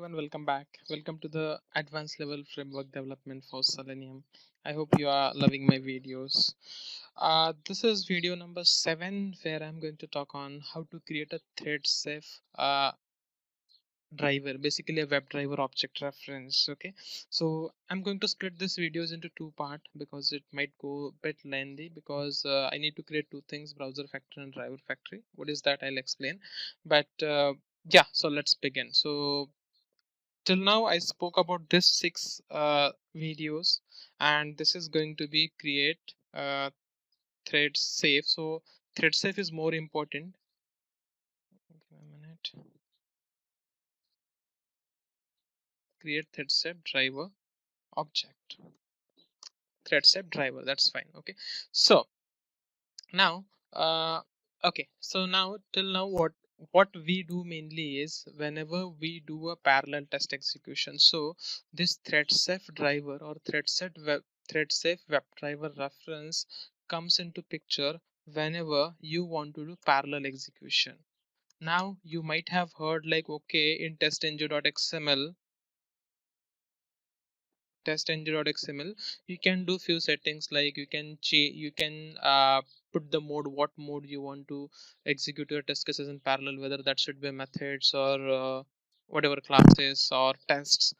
everyone, welcome back. Welcome to the advanced level framework development for Selenium. I hope you are loving my videos. This is video number 7 where I'm going to talk on how to create a thread safe driver, basically a WebDriver object reference. Okay, so I'm going to split this videos into two parts because it might go a bit lengthy because I need to create two things, BrowserFactory and DriverFactory. What is that? I'll explain. But yeah, so let's begin. So till now I spoke about this six videos, and this is going to be create thread safe. So thread safe is more important. Give me a minute. Create thread safe driver object. Thread safe driver. That's fine. Okay. So now, okay. So now till now, what we do mainly is whenever we do a parallel test execution. So this thread safe driver or thread safe web driver reference comes into picture whenever you want to do parallel execution. Now you might have heard like, okay, in testng.xml you can do few settings, like you can put the mode, what mode you want to execute your test cases in parallel, whether that should be methods or whatever classes or tests,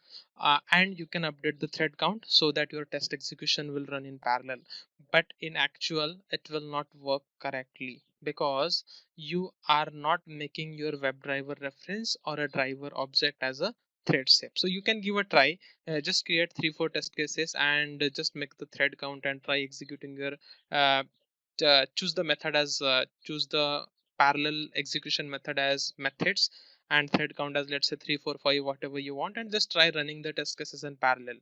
and you can update the thread count so that your test execution will run in parallel. But in actual it will not work correctly because you are not making your WebDriver reference or a driver object as a thread safe. So you can give a try, just create 3-4 test cases and just make the thread count and try executing your uh, choose the method as choose the parallel execution method as methods and thread count as, let's say, 3 4 5, whatever you want, and just try running the test cases in parallel.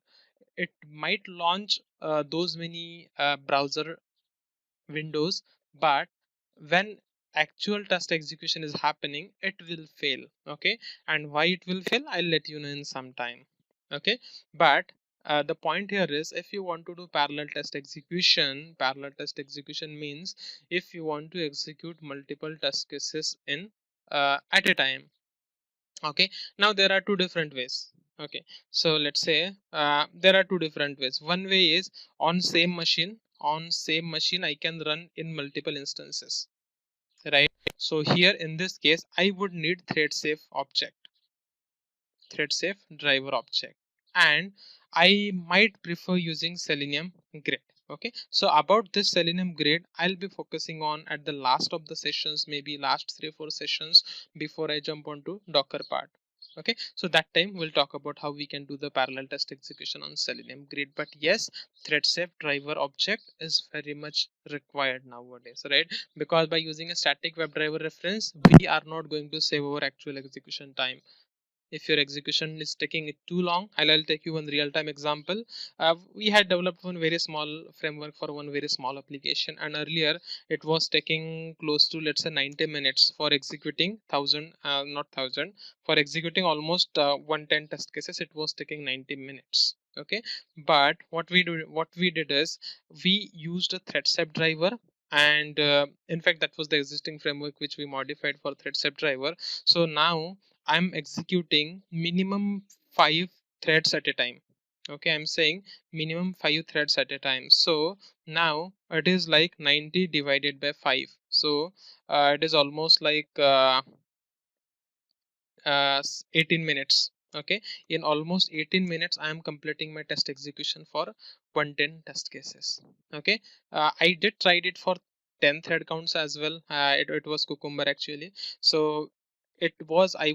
It might launch those many browser windows, but when actual test execution is happening it will fail. Okay, and why it will fail I'll let you know in some time. Okay, but the point here is, if you want to do parallel test execution means if you want to execute multiple test cases in at a time. Okay, now there are two different ways. Okay, so let's say there are two different ways. One way is on same machine I can run in multiple instances, right? So here in this case I would need thread safe driver object, and I might prefer using Selenium grid. Okay, so about this Selenium grid I'll be focusing on at the last of the sessions, maybe last 3-4 sessions before I jump onto Docker part. Okay, so that time we'll talk about how we can do the parallel test execution on Selenium grid. But yes, thread safe driver object is very much required nowadays, right? Because by using a static WebDriver reference we are not going to save our actual execution time. If your execution is taking it too long, I'll take you one real-time example. We had developed one very small framework for one very small application, and earlier it was taking close to, let's say, 90 minutes for executing thousand not thousand for executing almost 110 test cases. It was taking 90 minutes. Okay, but what we did is we used a threadsafe driver, and in fact that was the existing framework which we modified for threadsafe driver. So now I'm executing minimum 5 threads at a time. Okay, I'm saying minimum 5 threads at a time. So now it is like 90 divided by 5. So it is almost like 18 minutes. Okay, in almost 18 minutes I am completing my test execution for 110 test cases. Okay, I did tried it for 10 thread counts as well. It was Cucumber actually. So I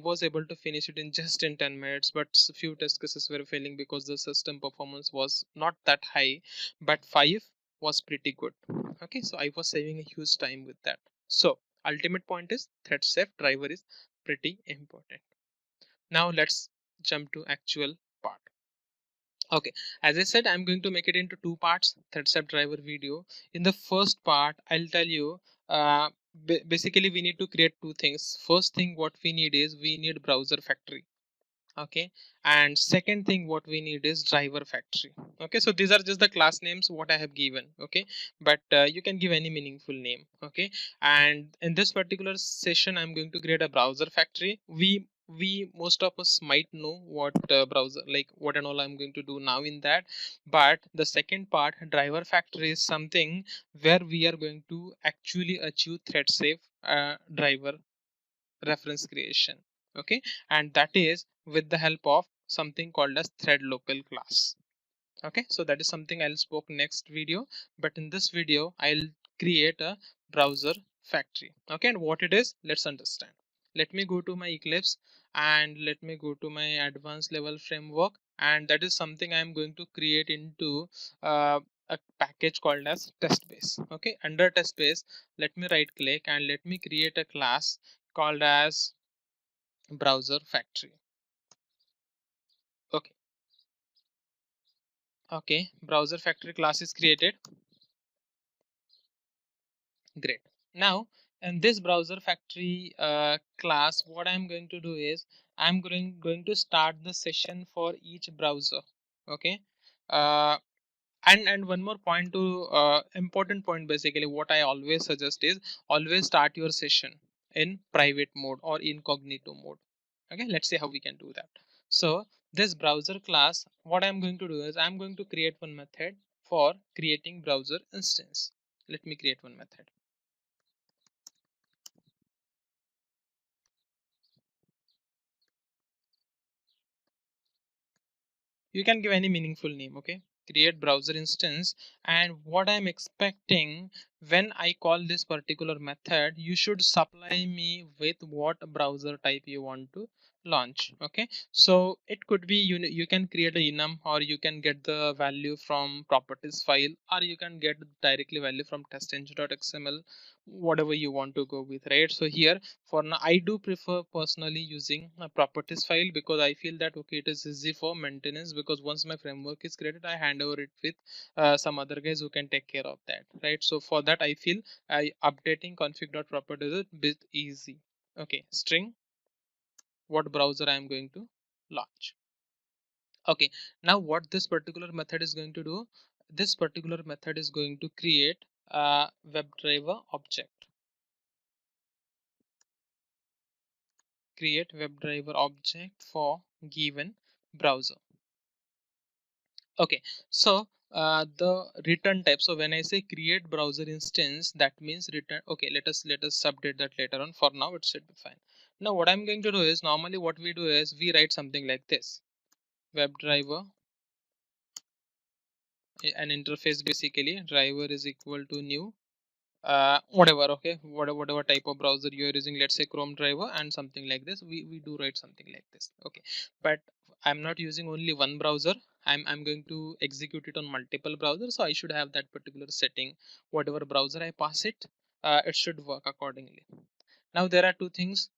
was able to finish it in just in 10 minutes, but a few test cases were failing because the system performance was not that high, but 5 was pretty good. Okay, so I was saving a huge time with that. So ultimate point is thread safe driver is pretty important. Now let's jump to actual part. Okay, as I said, I'm going to make it into two parts, threadsafe driver video. In the first part I'll tell you basically we need to create two things. First thing what we need is we need BrowserFactory. Okay, and second thing what we need is DriverFactory. Okay, so these are just the class names what I have given. Okay, but you can give any meaningful name. Okay, and in this particular session I'm going to create a BrowserFactory. we most of us might know what browser, like what and all I'm going to do now in that. But the second part, driver factory, is something where we are going to actually achieve thread safe driver reference creation. Okay, and that is with the help of something called as thread local class. Okay, so that is something I'll spoke next video, but in this video I'll create a browser factory. Okay, and what it is, let's understand. Let me go to my Eclipse and let me go to my advanced level framework, and that is something I'm going to create into a package called as test base. Okay, under test base, let me right click and let me create a class called as browser factory. Okay, okay, browser factory class is created. Great. Now, in this browser factory class, what I'm going to do is I'm going to start the session for each browser. Okay. Uh, and one more point to important point, basically what I always suggest is always start your session in private mode or incognito mode. Okay, let's see how we can do that. So this browser class, what I'm going to do is I'm going to create one method for creating browser instance. Let me create one method. You can give any meaningful name. Okay, create browser instance, and what I'm expecting, when I call this particular method, you should supply me with what browser type you want to launch. Okay, so it could be you can create a enum, or you can get the value from properties file, or you can get directly value from testengine.xml, whatever you want to go with, right? So here for now I do prefer personally using a properties file, because I feel that okay, it is easy for maintenance, because once my framework is created I hand over it with some other guys who can take care of that, right? So for that I feel updating config.properties is a bit easy. Okay, string what browser I am going to launch. Okay, now what this particular method is going to do, this particular method is going to create a WebDriver object. Create WebDriver object for given browser. Okay, so the return type. So when I say create browser instance, that means return. Okay, let us update that later on. For now, it should be fine. Now, what I'm going to do is normally what we do is we write something like this: WebDriver, an interface basically. Driver is equal to new whatever. Okay, whatever type of browser you are using, let's say Chrome driver and something like this, we do write something like this. Okay, but I'm not using only one browser, I'm going to execute it on multiple browsers, so I should have that particular setting. Whatever browser I pass it, it should work accordingly. Now there are two things.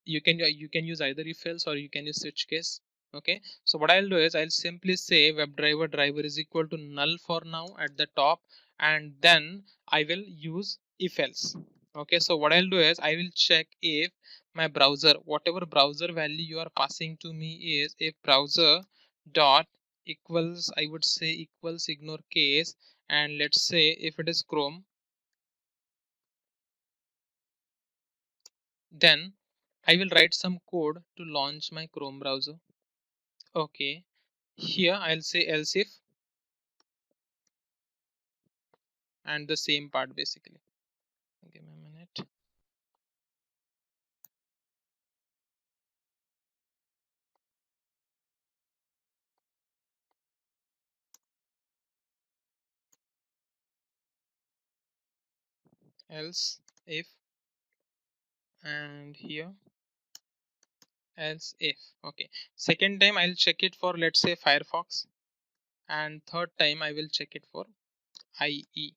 You can use either if else, or you can use switch case. Okay, so what I'll do is I'll simply say WebDriver driver is equal to null for now at the top, and then I will use if else. Okay, so what I'll do is I will check if my browser, whatever browser value you are passing to me, is if browser dot equals, I would say equals ignore case, and let's say if it is Chrome, then I will write some code to launch my Chrome browser. Okay, here I'll say else if, and the same part basically. Give me a minute. Else if, and here else if. Okay, second time I'll check it for, let's say, Firefox, and third time I will check it for IE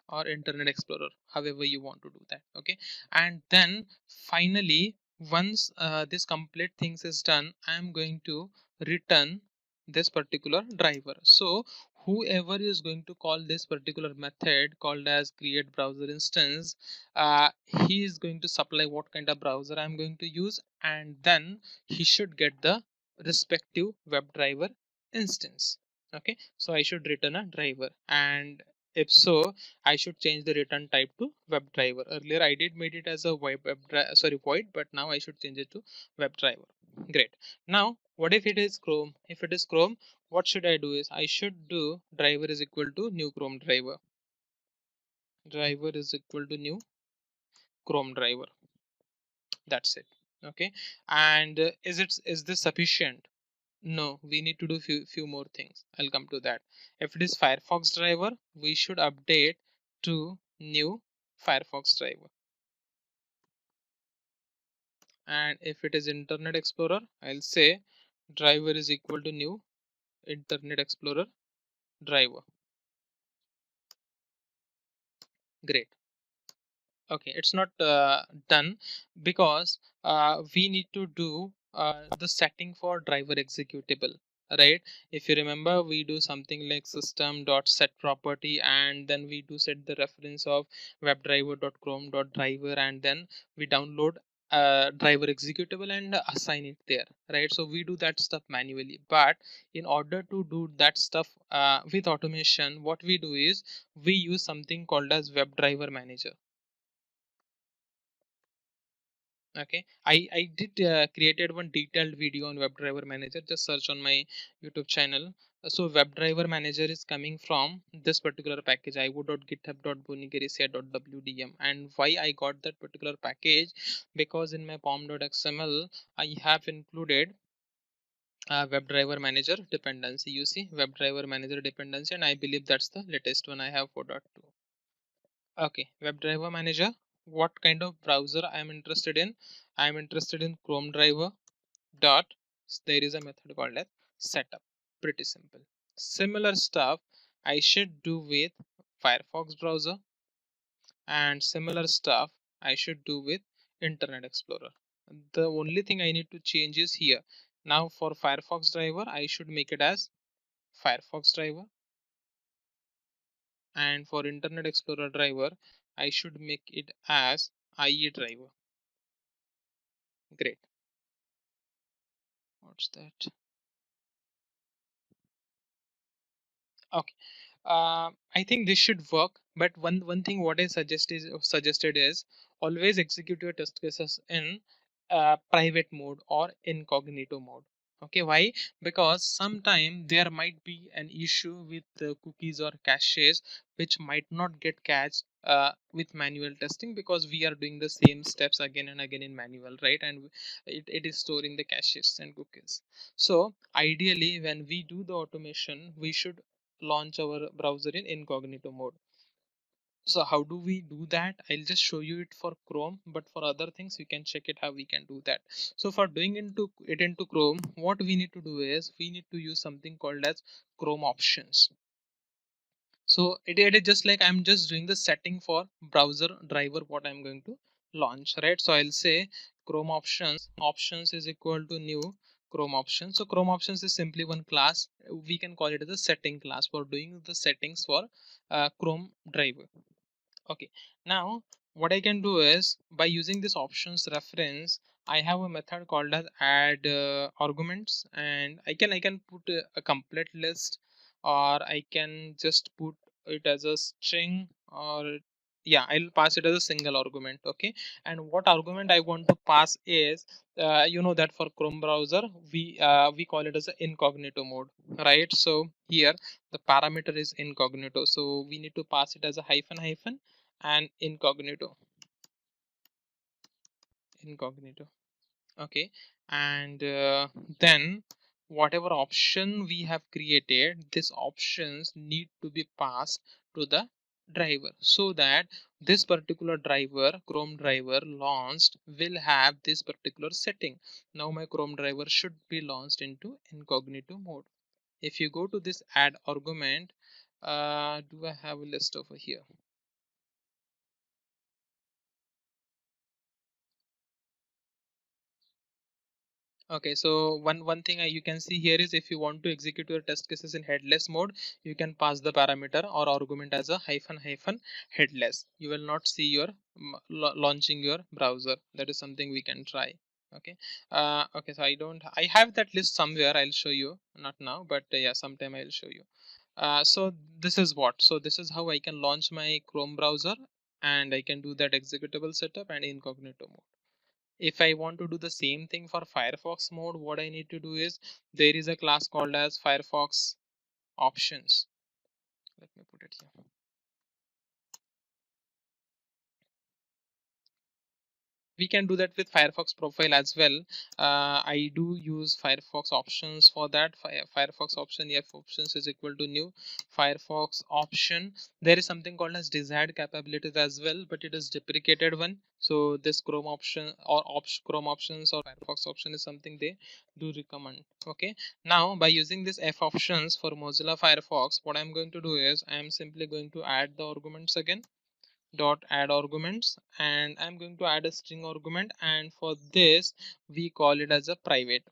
or Internet Explorer, however you want to do that. Okay, and then finally once this complete things is done, I am going to return this particular driver. So whoever is going to call this particular method called as create browser instance, he is going to supply what kind of browser I'm going to use, and then he should get the respective WebDriver instance. Okay, so I should return a driver, and If so, I should change the return type to WebDriver. Earlier I did made it as a void, but now I should change it to WebDriver. Great. Now, what if it is Chrome? If it is Chrome, what should I do is I should do driver is equal to new Chrome driver. Driver is equal to new Chrome driver. That's it. Okay. And is this sufficient? No, we need to do few more things. I'll come to that. If it is Firefox driver, we should update to new Firefox driver. And if it is Internet Explorer, I'll say driver is equal to new Internet Explorer driver. Great. Okay, it's not done because we need to do the setting for driver executable, right? If you remember, we do something like system.set property, and then we do set the reference of webdriver.chrome.driver, and then we download driver executable and assign it there, right? So we do that stuff manually, but in order to do that stuff with automation, what we do is we use something called as WebDriver Manager. Okay, I did created one detailed video on WebDriver Manager. Just search on my YouTube channel. So WebDriver Manager is coming from this particular package, ivo.github.bonigerisia.wdm. And why I got that particular package, because in my pom.xml I have included WebDriver Manager dependency. You see WebDriver Manager dependency, and I believe that's the latest one I have 4.2. Okay, WebDriver Manager. What kind of browser I am interested in? I am interested in Chrome driver. Dot. There is a method called as setup. Pretty simple. Similar stuff I should do with Firefox browser, and similar stuff I should do with Internet Explorer. The only thing I need to change is here. Now for Firefox driver, I should make it as Firefox driver, and for Internet Explorer driver, I should make it as IE driver. Great. What's that? Okay. I think this should work, but one thing what I suggested is always execute your test cases in private mode or incognito mode. Okay, why? Because sometime there might be an issue with the cookies or caches which might not get catched with manual testing, because we are doing the same steps again and again in manual, right? And it is storing the caches and cookies. So ideally, when we do the automation, we should launch our browser in incognito mode. So how do we do that? I'll just show you it for Chrome, but for other things you can check it how we can do that. So for doing into Chrome, what we need to do is we need to use something called as Chrome options. So it is just like I'm just doing the setting for browser driver what I'm going to launch, right? So I'll say Chrome options is equal to new Chrome options. So Chrome options is simply one class. We can call it as a setting class for doing the settings for Chrome driver. Okay, now what I can do is by using this options reference, I have a method called as add arguments, and I can put a complete list, or I can just put it as a string, or yeah, I'll pass it as a single argument. Okay, and what argument I want to pass is you know that for Chrome browser we call it as a incognito mode, right? So here the parameter is incognito, so we need to pass it as a hyphen and incognito. Okay, and then whatever option we have created, these options need to be passed to the driver, so that this particular driver, Chrome driver launched, will have this particular setting. Now my Chrome driver should be launched into incognito mode. If you go to this add argument, do I have a list over here? Okay, so one thing you can see here is if you want to execute your test cases in headless mode, you can pass the parameter or argument as a hyphen headless. You will not see your launching your browser. That is something we can try. Okay. Okay, so I have that list somewhere. I'll show you, not now, but yeah, sometime I'll show you. So this is what, so this is how I can launch my Chrome browser, and I can do that executable setup and incognito mode. If I want to do the same thing for Firefox mode, what I need to do is there is a class called as Firefox options. Let me put it here. We can do that with Firefox profile as well. I do use Firefox options for that. Firefox option, F options is equal to new Firefox option. There is something called as desired capabilities as well, but it is deprecated one. So this Chrome option or Chrome options or Firefox option is something they do recommend. Okay, now by using this F options for Mozilla Firefox, what I'm going to do is I'm simply going to add the arguments again, dot add arguments, and I'm going to add a string argument, and for this we call it as a private.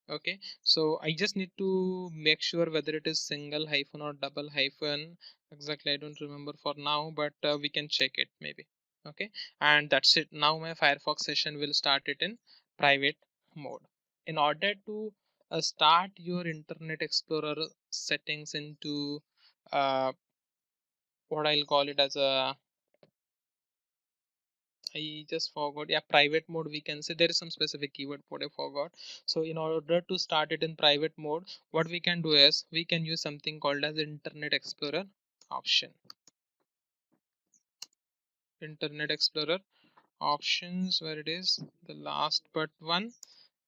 Okay, so I just need to make sure whether it is single hyphen or double hyphen. Exactly, I don't remember for now, but we can check it maybe. Okay, and that's it. Now my Firefox session will start it in private mode. In order to start your Internet Explorer settings into what I'll call it as a, I just forgot. Yeah, private mode. We can say there is some specific keyword what I forgot. So in order to start it in private mode, what we can do is we can use something called as Internet Explorer option. Internet Explorer options, where it is the last but one,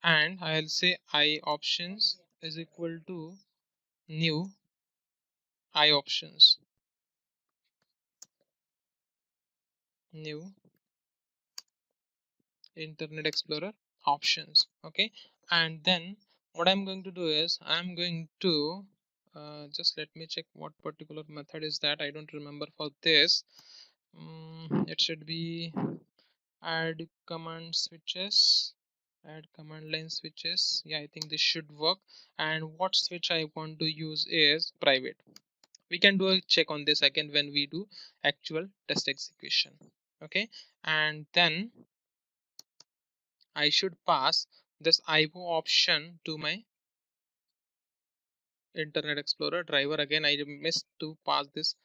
and I'll say I options is equal to new I options, new Internet Explorer options. Okay, and then what I'm going to do is I'm going to just let me check what particular method is that. I don't remember for this. It should be add command switches, add command line switches. Yeah, I think this should work. And what switch I want to use is private. We can do a check on this again when we do actual test execution. Okay, and then I should pass this IO option to my Internet Explorer driver. Again, I missed to pass this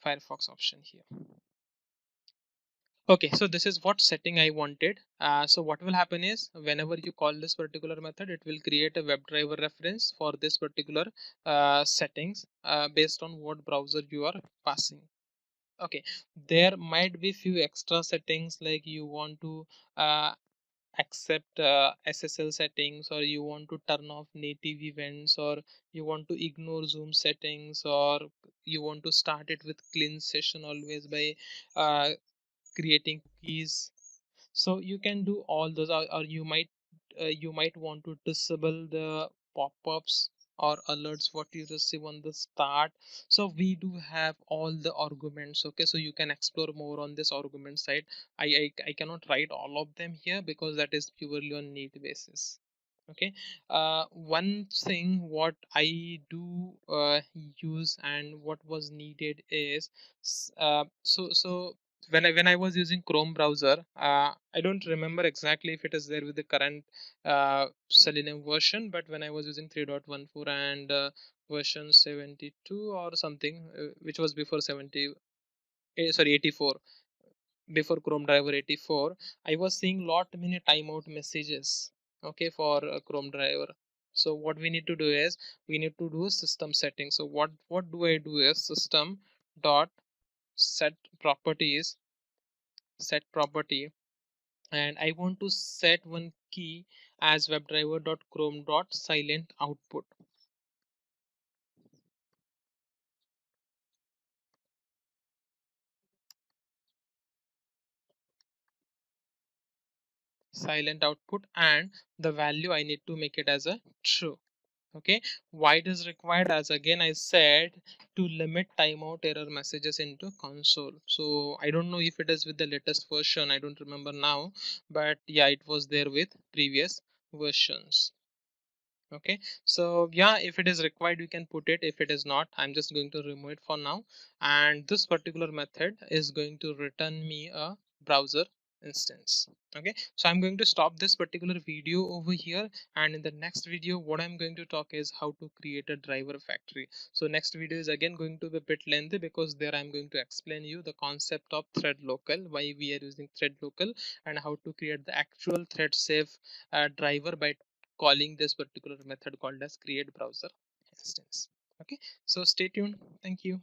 Firefox option here. Okay, so this is what setting I wanted. So what will happen is whenever you call this particular method, it will create a WebDriver reference for this particular settings based on what browser you are passing. Okay, there might be few extra settings like you want to uh, accept SSL settings, or you want to turn off native events, or you want to ignore Zoom settings, or you want to start it with clean session always by uh, creating keys. So you can do all those, or you might want to disable the pop-ups or alerts what you receive on the start. So we do have all the arguments. Okay, so you can explore more on this argument side. I cannot write all of them here because that is purely on need basis. Okay, one thing what I do use and what was needed is so when I was using Chrome browser, I don't remember exactly if it is there with the current Selenium version, but when I was using 3.14 and version 72 or something, which was before 70, sorry 84, before Chrome driver 84, I was seeing lot many timeout messages. Okay, for Chrome driver. So what we need to do is we need to do system settings. So what do I do is system dot set properties, set property, and I want to set one key as webdriver.chrome.silent output. Silent output, and the value I need to make it as a true. Okay, why it is required, as again I said, to limit timeout error messages into console. So I don't know if it is with the latest version, I don't remember now, but yeah, it was there with previous versions. Okay, so yeah, if it is required you can put it. If it is not, I'm just going to remove it for now, and this particular method is going to return me a browser instance. Okay, so I'm going to stop this particular video over here, and in the next video what I'm going to talk is how to create a driver factory. So next video is again going to be a bit lengthy, because there I'm going to explain you the concept of thread local, why we are using thread local, and how to create the actual thread safe driver by calling this particular method called as create browser instance. Okay, so stay tuned. Thank you.